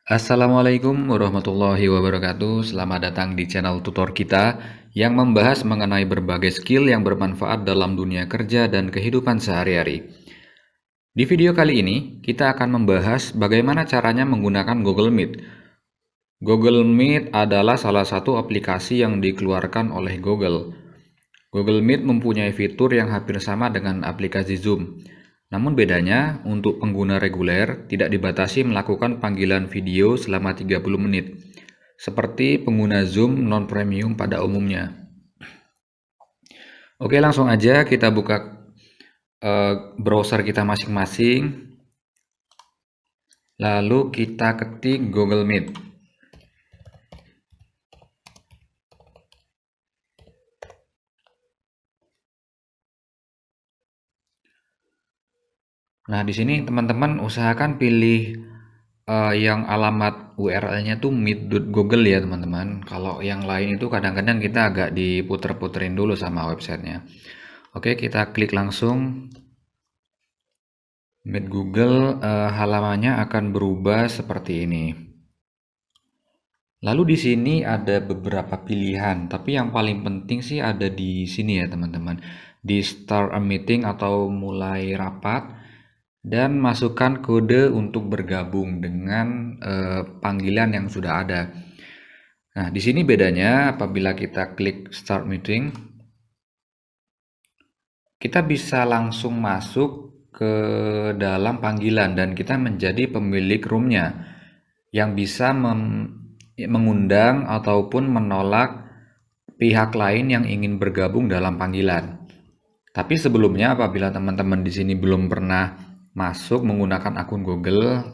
Assalamualaikum warahmatullahi wabarakatuh. Selamat datang di channel tutor kita yang membahas mengenai berbagai skill yang bermanfaat dalam dunia kerja dan kehidupan sehari-hari. Di video kali ini, kita akan membahas bagaimana caranya menggunakan Google Meet. Google Meet adalah salah satu aplikasi yang dikeluarkan oleh Google. Google Meet mempunyai fitur yang hampir sama dengan aplikasi Zoom. Namun bedanya, untuk pengguna reguler tidak dibatasi melakukan panggilan video selama 30 menit, seperti pengguna Zoom non-premium pada umumnya. Oke, langsung aja kita buka browser kita masing-masing, lalu kita ketik Google Meet. Nah, di sini teman-teman usahakan pilih yang alamat URL-nya tuh meet.google ya teman-teman. Kalau yang lain itu kadang-kadang kita agak diputer-puterin dulu sama websitenya. Oke, kita klik langsung. Meet Google, halamannya akan berubah seperti ini. Lalu di sini ada beberapa pilihan, tapi yang paling penting sih ada di sini ya teman-teman. Di start a meeting atau mulai rapat. Dan masukkan kode untuk bergabung dengan panggilan yang sudah ada. Nah, di sini bedanya apabila kita klik Start Meeting, kita bisa langsung masuk ke dalam panggilan dan kita menjadi pemilik roomnya yang bisa mengundang ataupun menolak pihak lain yang ingin bergabung dalam panggilan. Tapi sebelumnya apabila teman-teman di sini belum pernah masuk menggunakan akun Google,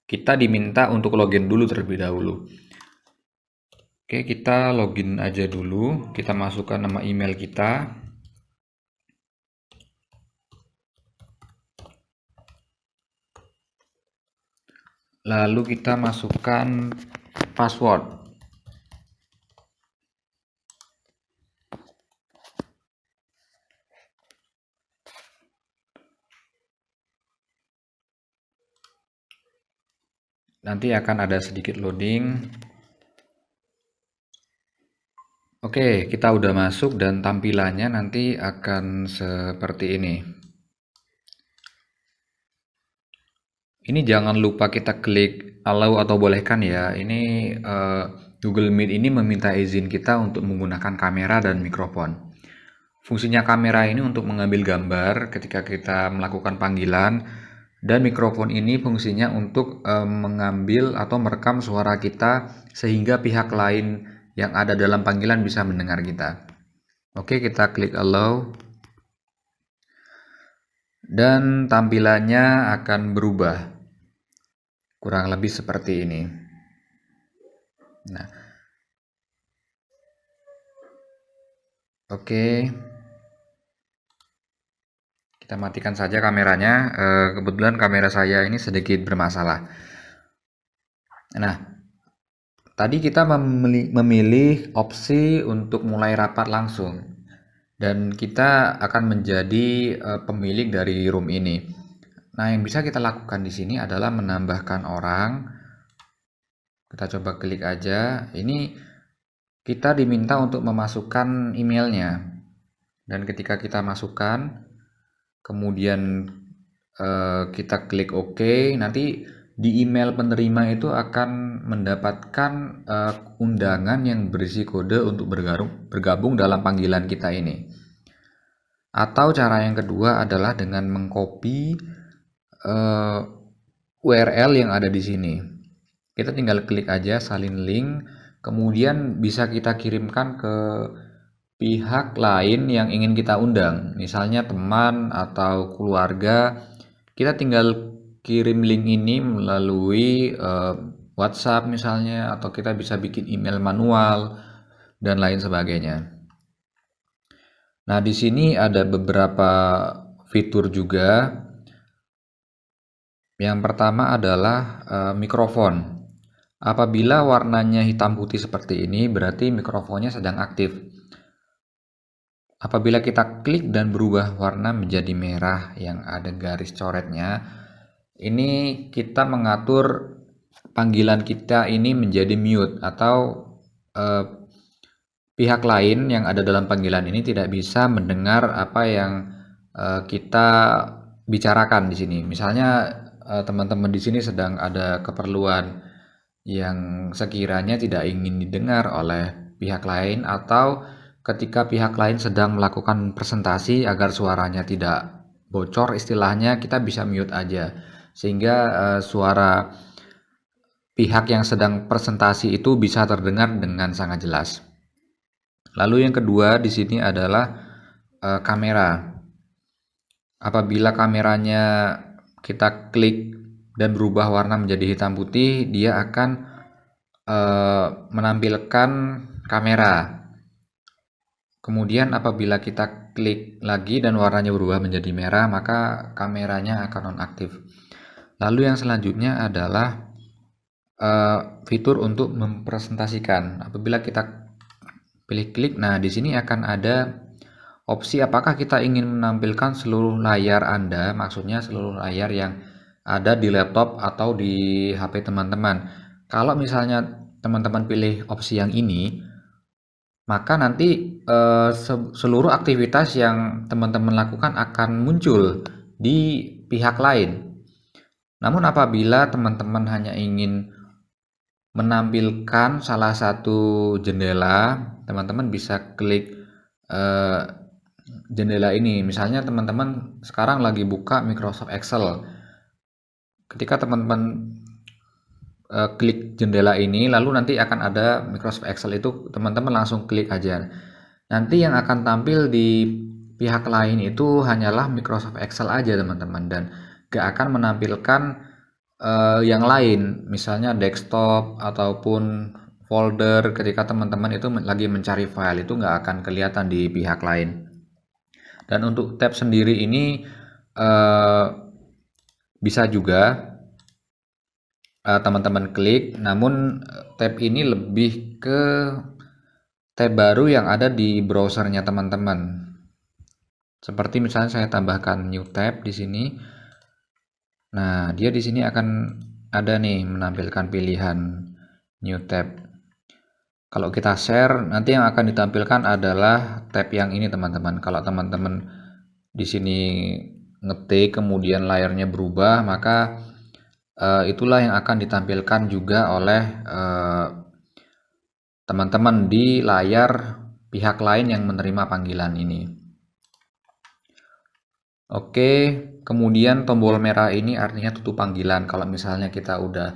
kita diminta untuk login dulu terlebih dahulu. Oke, kita login aja dulu. Kita masukkan nama email kita. Lalu kita masukkan password. Nanti akan ada sedikit loading. Oke, kita udah masuk dan tampilannya nanti akan seperti ini. Ini jangan lupa kita klik allow atau bolehkan ya. Ini Google Meet ini meminta izin kita untuk menggunakan kamera dan mikrofon. Fungsinya kamera ini untuk mengambil gambar ketika kita melakukan panggilan, dan mikrofon ini fungsinya untuk mengambil atau merekam suara kita sehingga pihak lain yang ada dalam panggilan bisa mendengar kita. Oke, kita klik allow dan tampilannya akan berubah kurang lebih seperti ini. Nah, oke, kita matikan saja kameranya. Kebetulan kamera saya ini sedikit bermasalah. Nah, tadi kita memilih opsi untuk mulai rapat langsung, dan kita akan menjadi pemilik dari room ini. Nah, yang bisa kita lakukan di sini adalah menambahkan orang. Kita coba klik aja. Ini kita diminta untuk memasukkan emailnya. Dan ketika kita masukkan, kemudian kita klik OK, nanti di email penerima itu akan mendapatkan undangan yang berisi kode untuk bergabung dalam panggilan kita ini. Atau cara yang kedua adalah dengan mengcopy URL yang ada di sini. Kita tinggal klik aja salin link, kemudian bisa kita kirimkan ke pihak lain yang ingin kita undang, misalnya teman atau keluarga. Kita tinggal kirim link ini melalui WhatsApp misalnya, atau kita bisa bikin email manual dan lain sebagainya. Nah, di sini ada beberapa fitur juga. Yang pertama adalah mikrofon. Apabila warnanya hitam putih seperti ini, berarti mikrofonnya sedang aktif. Apabila kita klik dan berubah warna menjadi merah yang ada garis coretnya, ini kita mengatur panggilan kita ini menjadi mute atau pihak lain yang ada dalam panggilan ini tidak bisa mendengar apa yang kita bicarakan di sini. Misalnya teman-teman di sini sedang ada keperluan yang sekiranya tidak ingin didengar oleh pihak lain, atau ketika pihak lain sedang melakukan presentasi agar suaranya tidak bocor istilahnya, kita bisa mute aja sehingga suara pihak yang sedang presentasi itu bisa terdengar dengan sangat jelas. Lalu yang kedua di sini adalah kamera. Apabila kameranya kita klik dan berubah warna menjadi hitam putih, dia akan menampilkan kamera. Kemudian apabila kita klik lagi dan warnanya berubah menjadi merah, maka kameranya akan nonaktif. Lalu yang selanjutnya adalah fitur untuk mempresentasikan. Apabila kita pilih klik, nah di sini akan ada opsi apakah kita ingin menampilkan seluruh layar Anda, maksudnya seluruh layar yang ada di laptop atau di HP teman-teman. Kalau misalnya teman-teman pilih opsi yang ini, maka nanti seluruh aktivitas yang teman-teman lakukan akan muncul di pihak lain. Namun apabila teman-teman hanya ingin menampilkan salah satu jendela, teman-teman bisa klik jendela ini. Misalnya teman-teman sekarang lagi buka Microsoft Excel. Ketika teman-teman klik jendela ini, lalu nanti akan ada Microsoft Excel, itu teman-teman langsung klik aja. Nanti yang akan tampil di pihak lain itu hanyalah Microsoft Excel aja teman-teman, dan gak akan menampilkan yang lain, misalnya desktop ataupun folder. Ketika teman-teman itu lagi mencari file, itu gak akan kelihatan di pihak lain. Dan untuk tab sendiri ini bisa juga teman-teman klik, namun tab ini lebih ke tab baru yang ada di browsernya teman-teman. Seperti misalnya saya tambahkan new tab di sini. Nah, dia di sini akan ada nih menampilkan pilihan new tab. Kalau kita share, nanti yang akan ditampilkan adalah tab yang ini teman-teman. Kalau teman-teman di sini ngetik kemudian layarnya berubah, maka itulah yang akan ditampilkan juga oleh teman-teman di layar pihak lain yang menerima panggilan ini. Oke, kemudian tombol merah ini artinya tutup panggilan. Kalau misalnya kita udah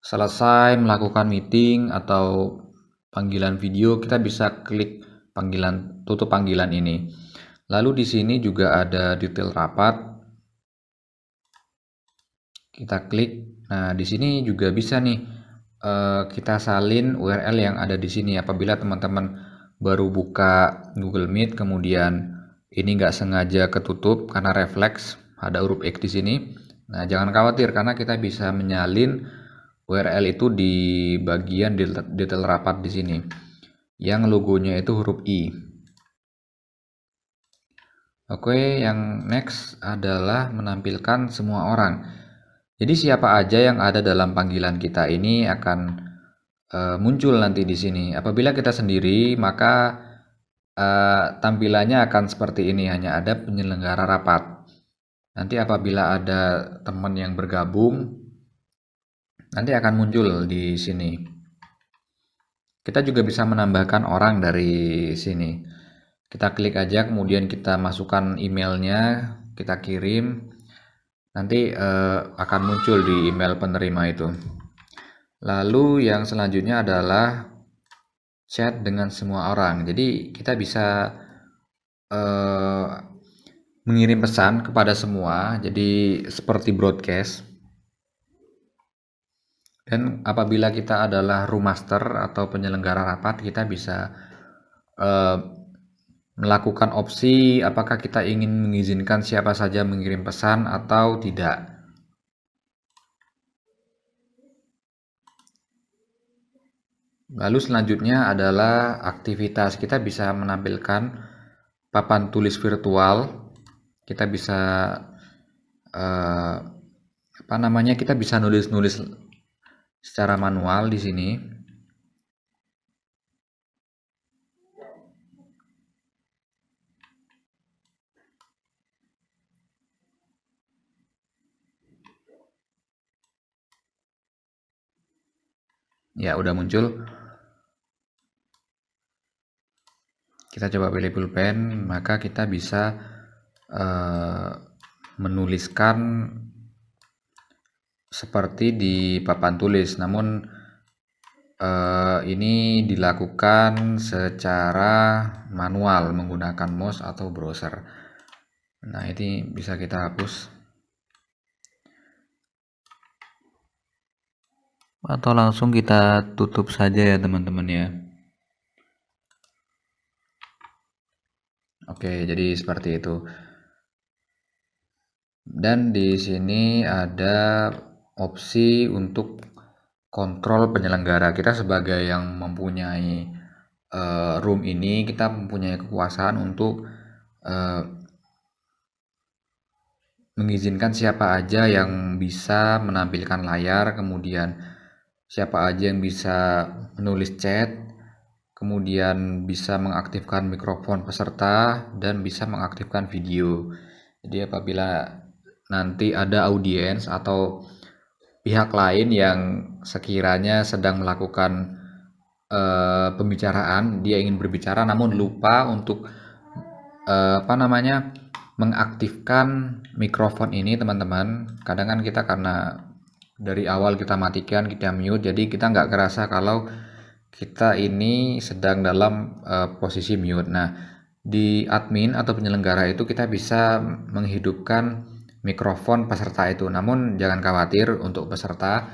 selesai melakukan meeting atau panggilan video, kita bisa klik panggilan, tutup panggilan ini. Lalu di sini juga ada detail rapat. Kita klik. Nah, di sini juga bisa nih kita salin URL yang ada di sini. Apabila teman-teman baru buka Google Meet, kemudian ini nggak sengaja ketutup karena refleks ada huruf X di sini. Nah, jangan khawatir karena kita bisa menyalin URL itu di bagian detail rapat di sini, yang logonya itu huruf I. Oke, yang next adalah menampilkan semua orang. Jadi siapa aja yang ada dalam panggilan kita ini akan muncul nanti di sini. Apabila kita sendiri, maka tampilannya akan seperti ini, hanya ada penyelenggara rapat. Nanti apabila ada teman yang bergabung, nanti akan muncul di sini. Kita juga bisa menambahkan orang dari sini. Kita klik aja, kemudian kita masukkan emailnya, kita kirim. Nanti akan muncul di email penerima itu. Lalu yang selanjutnya adalah chat dengan semua orang. Jadi kita bisa mengirim pesan kepada semua, jadi seperti broadcast. Dan apabila kita adalah room master atau penyelenggara rapat, kita bisa melakukan opsi apakah kita ingin mengizinkan siapa saja mengirim pesan atau tidak. Lalu selanjutnya adalah aktivitas. Kita bisa menampilkan papan tulis virtual. Kita bisa kita bisa nulis-nulis secara manual di sini. Ya, udah muncul. Kita coba pilih pulpen, maka kita bisa menuliskan seperti di papan tulis, namun ini dilakukan secara manual menggunakan mouse atau browser. Nah, ini bisa kita hapus atau langsung kita tutup saja ya teman-teman ya. Oke, jadi seperti itu. Dan di sini ada opsi untuk kontrol penyelenggara. Kita sebagai yang mempunyai room ini, kita mempunyai kekuasaan untuk mengizinkan siapa aja yang bisa menampilkan layar, kemudian siapa aja yang bisa menulis chat, kemudian bisa mengaktifkan mikrofon peserta, dan bisa mengaktifkan video. Jadi apabila nanti ada audiens atau pihak lain yang sekiranya sedang melakukan pembicaraan, dia ingin berbicara namun lupa untuk mengaktifkan mikrofon ini teman-teman. Kadang kan kita karena dari awal kita matikan, kita mute, jadi kita nggak kerasa kalau kita ini sedang dalam posisi mute. Nah, di admin atau penyelenggara itu kita bisa menghidupkan mikrofon peserta itu. Namun jangan khawatir untuk peserta,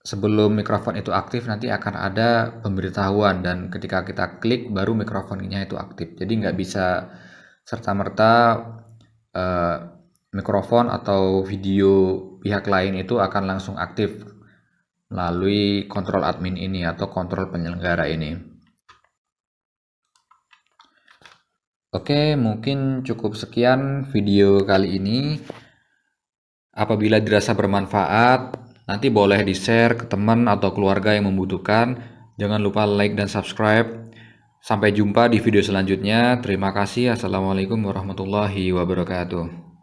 sebelum mikrofon itu aktif nanti akan ada pemberitahuan, dan ketika kita klik baru mikrofonnya itu aktif. Jadi nggak bisa serta-merta mikrofon atau video pihak lain itu akan langsung aktif melalui kontrol admin ini atau kontrol penyelenggara ini. Oke, mungkin cukup sekian video kali ini. Apabila dirasa bermanfaat, nanti boleh di-share ke teman atau keluarga yang membutuhkan. Jangan lupa like dan subscribe. Sampai jumpa di video selanjutnya. Terima kasih. Assalamualaikum warahmatullahi wabarakatuh.